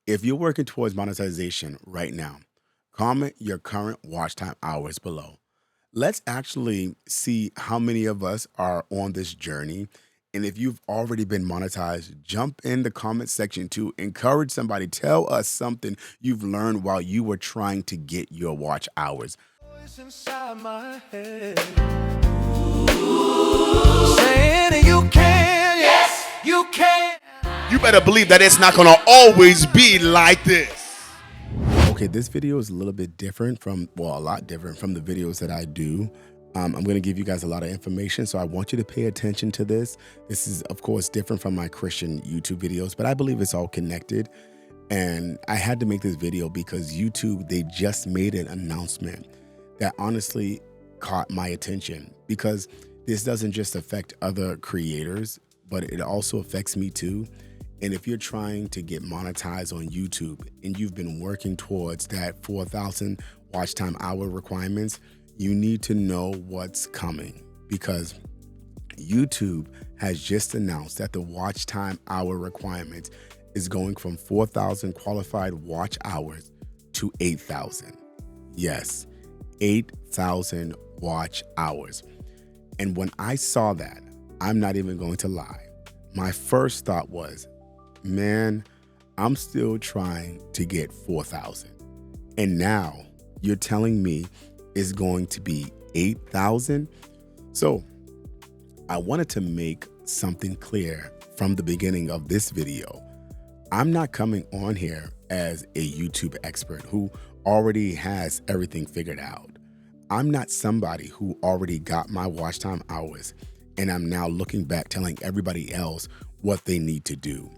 If you're working towards monetization right now, comment your current watch time hours below. Let's actually see how many of us are on this journey. And if you've already been monetized, jump in the comment section to encourage somebody. Tell us something you've learned while you were trying to get your watch hours. Voice inside my head saying you can, yes, you can. You better believe that it's not gonna always be like this. Okay, this video is a little bit different from, well, a lot different from the videos that I do. I'm going to give you guys a lot of information, so I want you to pay attention to this. This is, of course, different from my Christian YouTube videos, but I believe it's all connected. And I had to make this video because YouTube, they just made an announcement that honestly caught my attention, because this doesn't just affect other creators, but it also affects me too. And if you're trying to get monetized on YouTube and you've been working towards that 4,000 watch time hour requirements, you need to know what's coming, because YouTube has just announced that the watch time hour requirement is going from 4,000 qualified watch hours to 8,000. Yes, 8,000 watch hours. And when I saw that, I'm not even going to lie, my first thought was, man, I'm still trying to get 4,000. And now you're telling me it's going to be 8,000? So I wanted to make something clear from the beginning of this video. I'm not coming on here as a YouTube expert who already has everything figured out. I'm not somebody who already got my watch time hours and I'm now looking back telling everybody else what they need to do.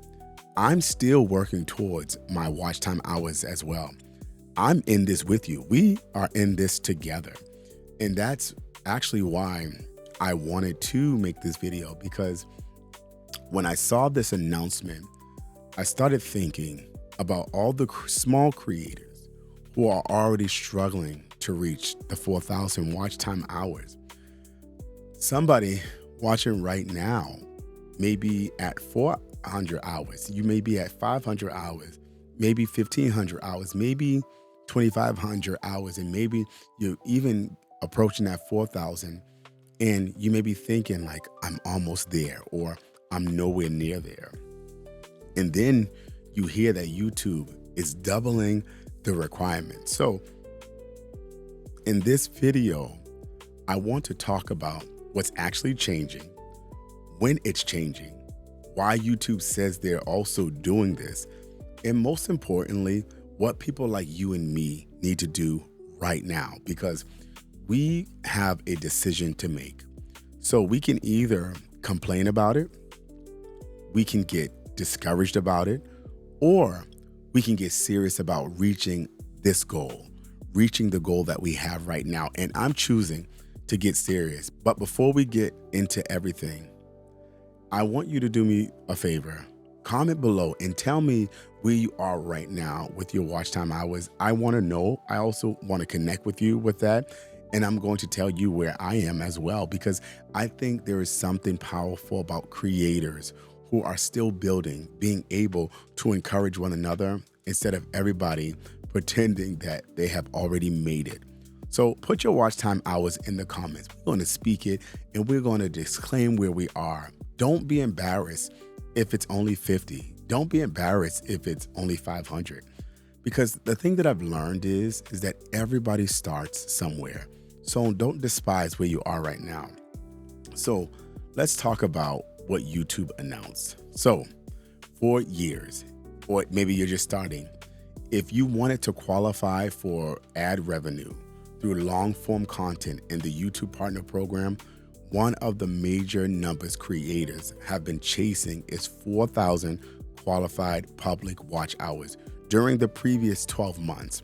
I'm still working towards my watch time hours as well. I'm in this with you. We are in this together. And that's actually why I wanted to make this video, because when I saw this announcement, I started thinking about all the small creators who are already struggling to reach the 4,000 watch time hours. Somebody watching right now may be at 400 hours. You may be at 500 hours, maybe 1,500 hours, maybe 2,500 hours, and maybe you're even approaching that 4,000, and you may be thinking like, I'm almost there, or I'm nowhere near there. And then you hear that YouTube is doubling the requirement. So in this video, I want to talk about what's actually changing, when it's changing, why YouTube says they're also doing this, and most importantly, what people like you and me need to do right now, because we have a decision to make. So we can either complain about it, we can get discouraged about it, or we can get serious about reaching this goal, reaching the goal that we have right now. And I'm choosing to get serious. But before we get into everything, I want you to do me a favor. Comment below and tell me where you are right now with your watch time hours. I want to know. I also want to connect with you with that. And I'm going to tell you where I am as well, because I think there is something powerful about creators who are still building, being able to encourage one another instead of everybody pretending that they have already made it. So put your watch time hours in the comments. We're going to speak it and we're going to disclaim where we are. Don't be embarrassed if it's only 50. Don't be embarrassed if it's only 500. Because the thing that I've learned is that everybody starts somewhere. So don't despise where you are right now. So let's talk about what YouTube announced. So for years, or maybe you're just starting, if you wanted to qualify for ad revenue through long form content in the YouTube Partner Program, one of the major numbers creators have been chasing is 4,000 qualified public watch hours during the previous 12 months.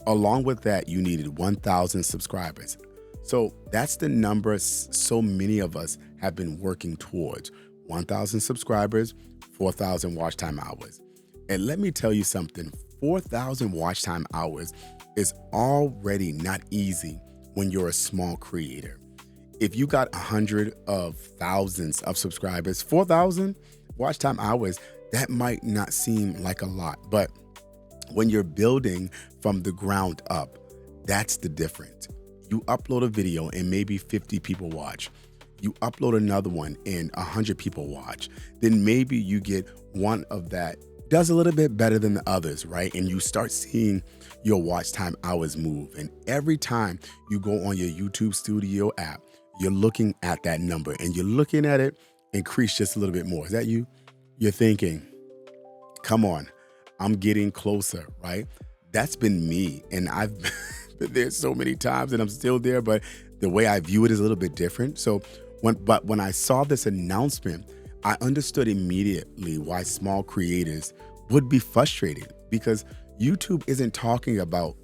Along with that, you needed 1,000 subscribers. So that's the number so many of us have been working towards: 1,000 subscribers, 4,000 watch time hours. And let me tell you something, 4,000 watch time hours is already not easy when you're a small creator. If you got 100 of thousands of subscribers, 4,000 watch time hours, that might not seem like a lot, but When you're building from the ground up, that's the difference. You upload a video and maybe 50 people watch. You upload another one and 100 people watch. Then maybe you get one of that does a little bit better than the others, right? And you start seeing your watch time hours move. And every time you go on your YouTube Studio app, you're looking at that number and you're looking at it increase just a little bit more. Is that you? You're thinking, come on, I'm getting closer, right? That's been me. And I've been there so many times and I'm still there, but the way I view it is a little bit different. So when I saw this announcement, I understood immediately why small creators would be frustrated, because YouTube isn't talking about,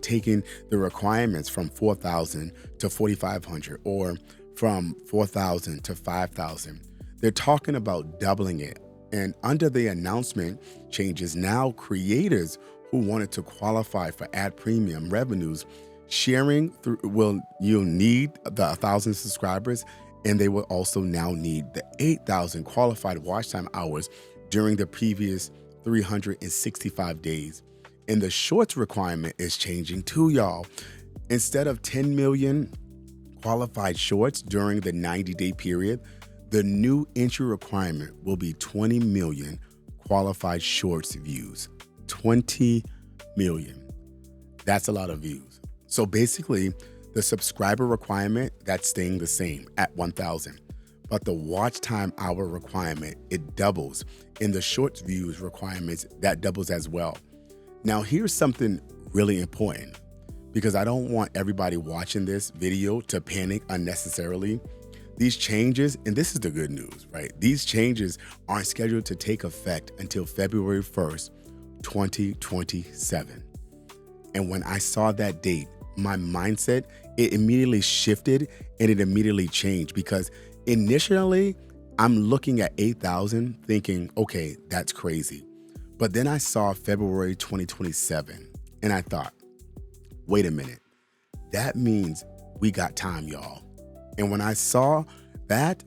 taking the requirements from 4,000 to 4,500 or from 4,000 to 5,000. They're talking about doubling it. And under the announcement changes, now creators who wanted to qualify for ad premium revenues sharing you'll need the 1,000 subscribers, and they will also now need the 8,000 qualified watch time hours during the previous 365 days. And the shorts requirement is changing too, y'all. Instead of 10 million qualified shorts during the 90-day period, the new entry requirement will be 20 million qualified shorts views. 20 million. That's a lot of views. So basically, the subscriber requirement, that's staying the same at 1,000. But the watch time hour requirement, it doubles. And the shorts views requirements, that doubles as well. Now, here's something really important, because I don't want everybody watching this video to panic unnecessarily. These changes, and this is the good news, right? These changes aren't scheduled to take effect until February 1st, 2027. And when I saw that date, my mindset, it immediately shifted and it immediately changed, because initially I'm looking at 8,000 thinking, okay, that's crazy. But then I saw February 2027 and I thought, wait a minute, that means we got time, y'all. And when I saw that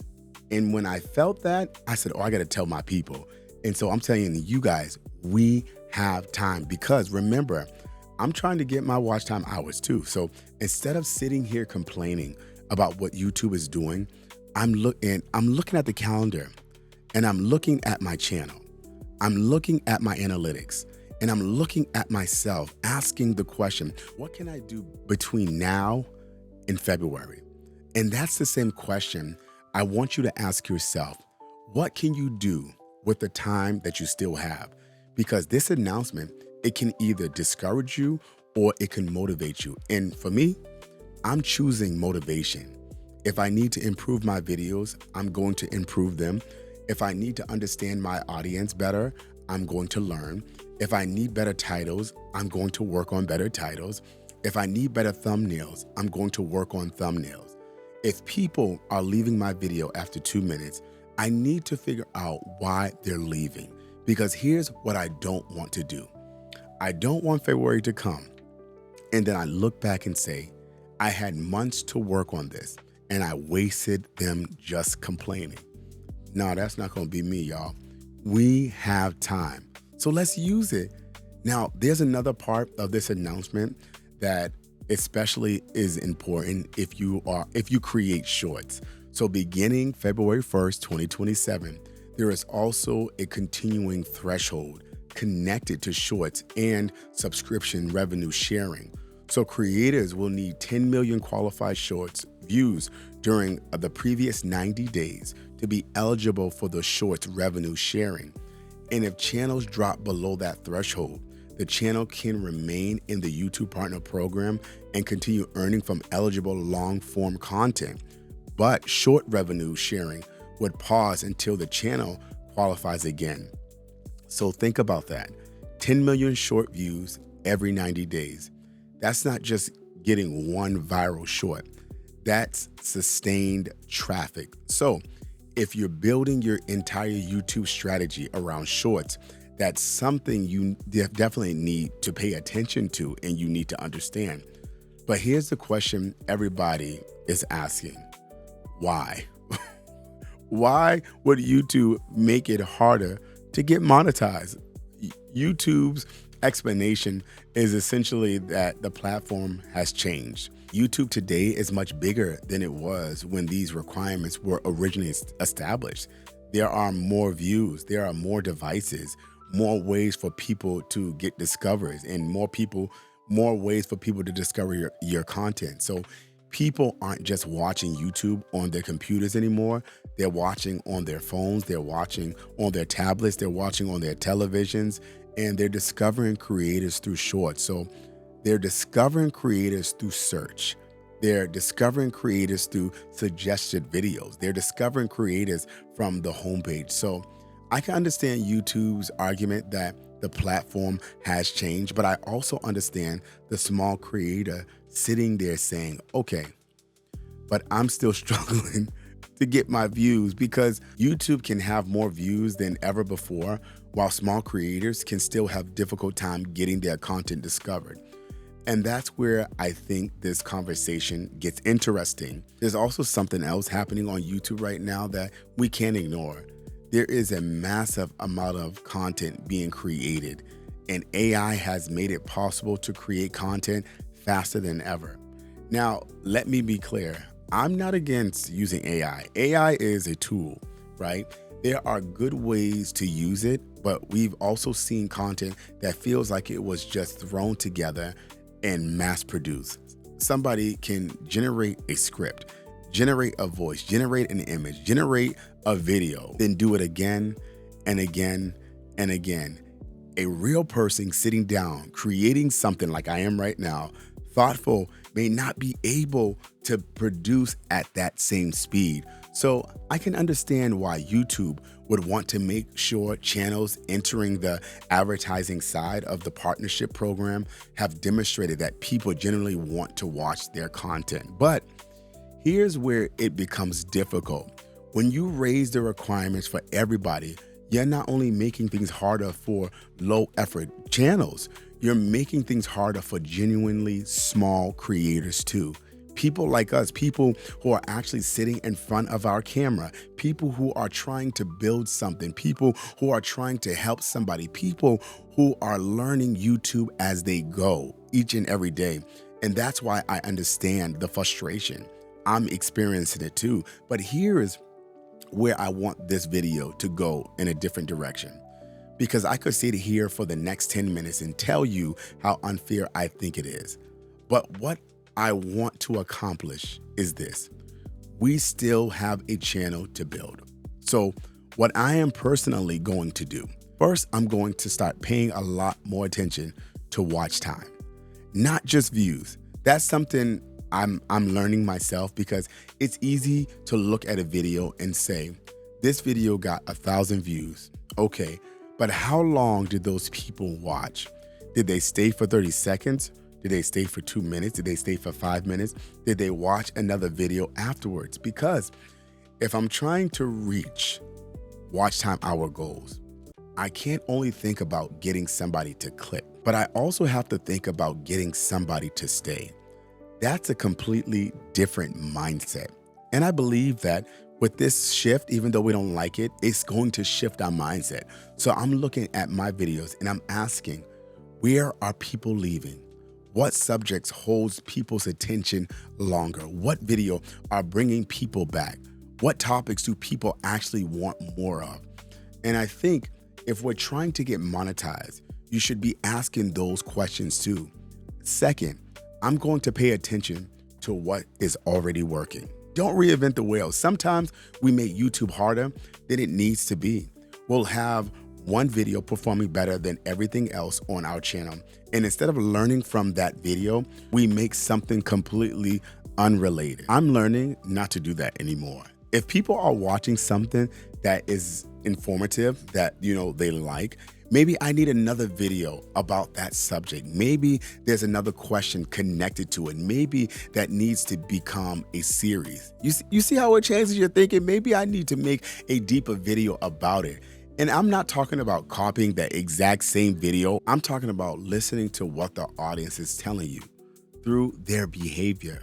and when I felt that, I said, I got to tell my people. And so I'm telling you guys, we have time, because remember, I'm trying to get my watch time hours too. So instead of sitting here complaining about what YouTube is doing, I'm looking at the calendar and I'm looking at my channel. I'm looking at my analytics and I'm looking at myself, asking the question, what can I do between now and February? And that's the same question I want you to ask yourself. What can you do with the time that you still have? Because this announcement, it can either discourage you or it can motivate you. And for me, I'm choosing motivation. If I need to improve my videos, I'm going to improve them. If I need to understand my audience better, I'm going to learn. If I need better titles, I'm going to work on better titles. If I need better thumbnails, I'm going to work on thumbnails. If people are leaving my video after 2 minutes, I need to figure out why they're leaving. Because here's what I don't want to do. I don't want February to come and then I look back and say, I had months to work on this and I wasted them just complaining. No, that's not going to be me, y'all. We have time. So let's use it. Now, there's another part of this announcement that especially is important if you create shorts. So beginning February 1st, 2027, there is also a continuing threshold connected to shorts and subscription revenue sharing. So creators will need 10 million qualified shorts views during the previous 90 days to be eligible for the shorts revenue sharing. And if channels drop below that threshold, the channel can remain in the YouTube Partner Program and continue earning from eligible long-form content. But short revenue sharing would pause until the channel qualifies again. So think about that. 10 million short views every 90 days. That's not just getting one viral short. That's sustained traffic. So if you're building your entire YouTube strategy around shorts, that's something you definitely need to pay attention to and you need to understand. But here's the question everybody is asking. Why? Why would YouTube make it harder to get monetized? YouTube's explanation is essentially that the platform has changed. YouTube today is much bigger than it was when these requirements were originally established. There are more views, there are more devices, more ways for people to get discovered, and more ways for people to discover your content. So people aren't just watching YouTube on their computers anymore. They're watching on their phones, they're watching on their tablets, they're watching on their televisions, and they're discovering creators through shorts. So they're discovering creators through search. They're discovering creators through suggested videos. They're discovering creators from the homepage. So I can understand YouTube's argument that the platform has changed, but I also understand the small creator sitting there saying, okay, but I'm still struggling to get my views, because YouTube can have more views than ever before, while small creators can still have difficult time getting their content discovered. And that's where I think this conversation gets interesting. There's also something else happening on YouTube right now that we can't ignore. There is a massive amount of content being created, and AI has made it possible to create content faster than ever. Now, let me be clear. I'm not against using AI. AI is a tool, right? There are good ways to use it, but we've also seen content that feels like it was just thrown together and mass produced. Somebody can generate a script, generate a voice, generate an image, generate a video, then do it again and again and again. A real person sitting down, creating something like I am right now, thoughtful, may not be able to produce at that same speed. So I can understand why YouTube would want to make sure channels entering the advertising side of the partnership program have demonstrated that people generally want to watch their content. But here's where it becomes difficult. When you raise the requirements for everybody, you're not only making things harder for low effort channels, you're making things harder for genuinely small creators too. People like us, people who are actually sitting in front of our camera, people who are trying to build something, people who are trying to help somebody, people who are learning YouTube as they go each and every day. And that's why I understand the frustration. I'm experiencing it too. But here is where I want this video to go in a different direction, because I could sit here for the next 10 minutes and tell you how unfair I think it is. But what I want to accomplish is this: we still have a channel to build. So what I am personally going to do, first, I'm going to start paying a lot more attention to watch time, not just views. That's something I'm learning myself, because it's easy to look at a video and say, this video got 1,000 views. Okay, but how long did those people watch? Did they stay for 30 seconds? Did they stay for 2 minutes? Did they stay for 5 minutes? Did they watch another video afterwards? Because if I'm trying to reach watch time hour goals, I can't only think about getting somebody to click, but I also have to think about getting somebody to stay. That's a completely different mindset. And I believe that with this shift, even though we don't like it, it's going to shift our mindset. So I'm looking at my videos and I'm asking, where are people leaving? What subjects holds people's attention longer? What video are bringing people back? What topics do people actually want more of? And I think if we're trying to get monetized, you should be asking those questions too. Second, I'm going to pay attention to what is already working. Don't reinvent the wheel. Sometimes we make YouTube harder than it needs to be. We'll have one video performing better than everything else on our channel. And instead of learning from that video, we make something completely unrelated. I'm learning not to do that anymore. If people are watching something that is informative, that they like, maybe I need another video about that subject. Maybe there's another question connected to it. Maybe that needs to become a series. You see how it changes your thinking? Maybe I need to make a deeper video about it. And I'm not talking about copying the exact same video. I'm talking about listening to what the audience is telling you through their behavior.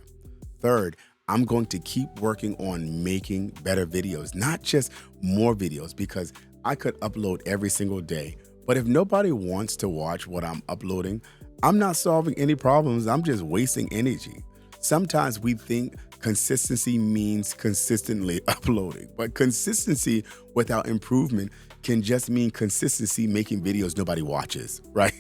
Third, I'm going to keep working on making better videos, not just more videos, because I could upload every single day, But if nobody wants to watch what I'm uploading, I'm not solving any problems. I'm just wasting energy. Sometimes we think consistency means consistently uploading, but consistency without improvement can just mean consistency making videos nobody watches, right?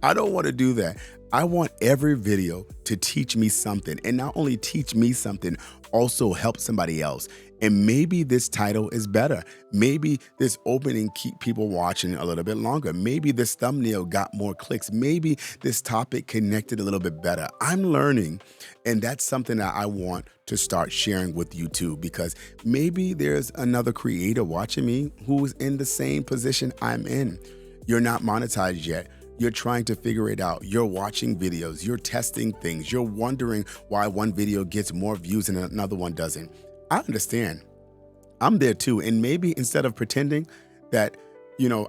I don't want to do that. I want every video to teach me something, and not only teach me something, also help somebody else. And maybe this title is better. Maybe this opening keep people watching a little bit longer. Maybe this thumbnail got more clicks. Maybe this topic connected a little bit better. I'm learning, and that's something that I want to start sharing with you too, because maybe there's another creator watching me who's in the same position I'm in. You're not monetized yet. You're trying to figure it out. You're watching videos. You're testing things. You're wondering why one video gets more views and another one doesn't. I understand. I'm there too. And maybe instead of pretending that,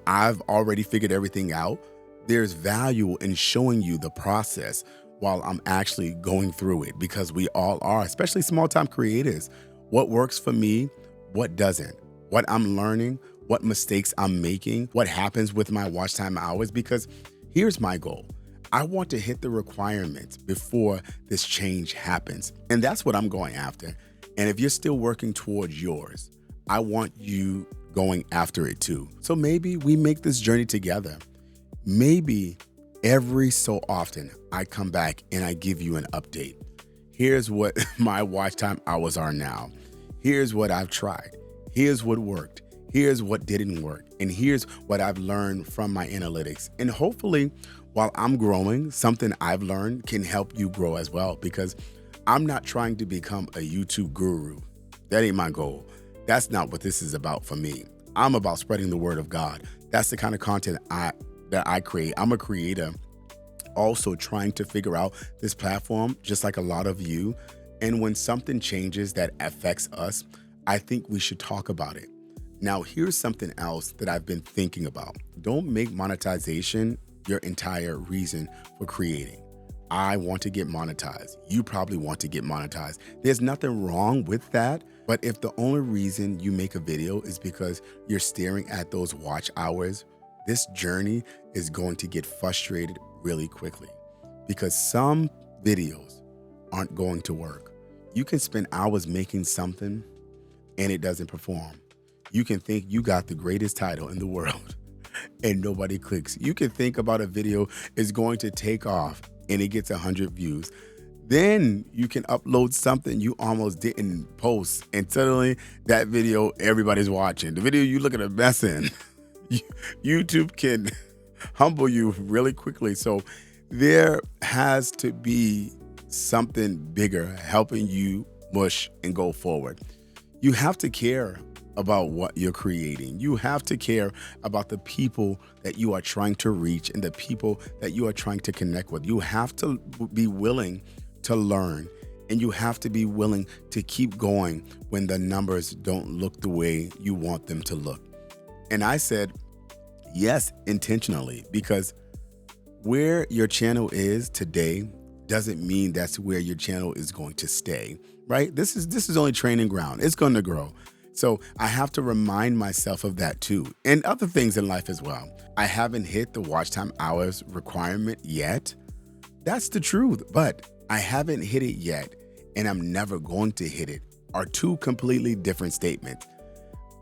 I've already figured everything out, there's value in showing you the process while I'm actually going through it, because we all are, especially small-time creators. What works for me, what doesn't, what I'm learning, what mistakes I'm making, what happens with my watch time hours, because here's my goal. I want to hit the requirements before this change happens. And that's what I'm going after. And if you're still working towards yours, I want you going after it too. So maybe we make this journey together. Maybe every so often I come back and I give you an update. Here's what my watch time hours are now. Here's what I've tried. Here's what worked. Here's what didn't work. And here's what I've learned from my analytics. And hopefully, while I'm growing, something I've learned can help you grow as well, because I'm not trying to become a YouTube guru. That ain't my goal. That's not what this is about for me. I'm about spreading the word of God. That's the kind of content that I create. I'm a creator, also trying to figure out this platform, just like a lot of you. And when something changes that affects us, I think we should talk about it. Now, here's something else that I've been thinking about. Don't make monetization your entire reason for creating. I want to get monetized. You probably want to get monetized. There's nothing wrong with that. But if the only reason you make a video is because you're staring at those watch hours, this journey is going to get frustrated really quickly, because some videos aren't going to work. You can spend hours making something and it doesn't perform. You can think you got the greatest title in the world and nobody clicks. You can think about a video is going to take off and it gets 100 views. Then you can upload something you almost didn't post, and suddenly that video everybody's watching. The video you look at a mess in. YouTube can humble you really quickly. So there has to be something bigger helping you push and go forward. You have to care about what you're creating. You have to care about the people that you are trying to reach and the people that you are trying to connect with. You have to be willing to learn, and you have to be willing to keep going when the numbers don't look the way you want them to look. And I said yes intentionally, because where your channel is today doesn't mean that's where your channel is going to stay, right? This is only training ground. It's going to grow. So I have to remind myself of that too, and other things in life as well. I haven't hit the watch time hours requirement yet. That's the truth, but I haven't hit it yet, and I'm never going to hit it are two completely different statements.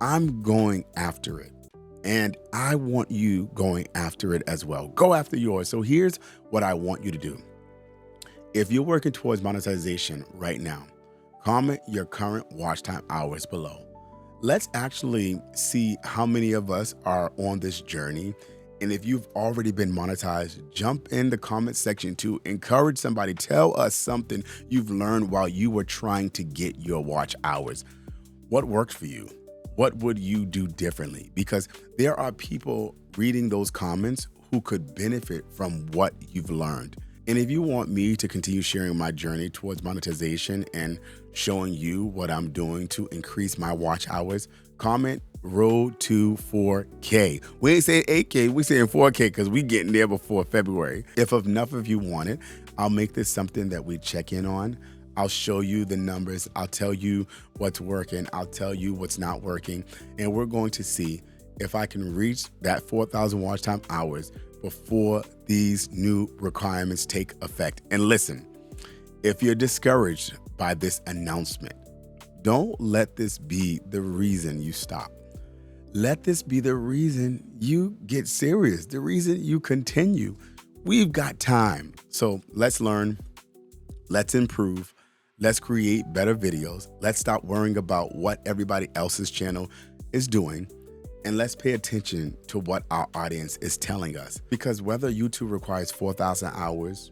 I'm going after it, and I want you going after it as well. Go after yours. So here's what I want you to do. If you're working towards monetization right now, comment your current watch time hours below. Let's actually see how many of us are on this journey. And if you've already been monetized, jump in the comment section to encourage somebody. Tell us something you've learned while you were trying to get your watch hours. What worked for you? What would you do differently? Because there are people reading those comments who could benefit from what you've learned. And if you want me to continue sharing my journey towards monetization and showing you what I'm doing to increase my watch hours, comment road to 4K. We ain't saying 8K, we saying 4K because we getting there before February. If enough of you want it, I'll make this something that we check in on. I'll show you the numbers. I'll tell you what's working. I'll tell you what's not working. And we're going to see if I can reach that 4,000 watch time hours before these new requirements take effect. And listen, if you're discouraged by this announcement, don't let this be the reason you stop. Let this be the reason you get serious, the reason you continue. We've got time. So let's learn, let's improve, let's create better videos. Let's stop worrying about what everybody else's channel is doing. And let's pay attention to what our audience is telling us. Because whether YouTube requires 4,000 hours,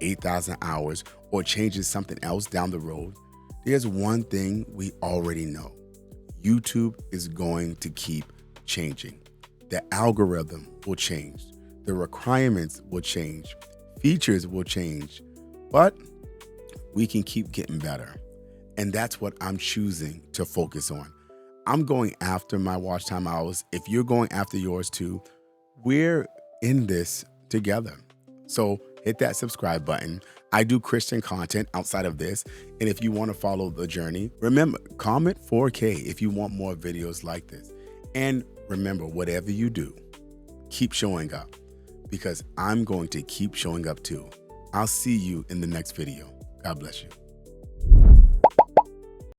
8,000 hours, or changes something else down the road, there's one thing we already know. YouTube is going to keep changing. The algorithm will change. The requirements will change. Features will change. But we can keep getting better. And that's what I'm choosing to focus on. I'm going after my watch time hours. If you're going after yours too, we're in this together. So hit that subscribe button. I do Christian content outside of this. And if you want to follow the journey, remember, comment 4K if you want more videos like this. And remember, whatever you do, keep showing up, because I'm going to keep showing up too. I'll see you in the next video. God bless you.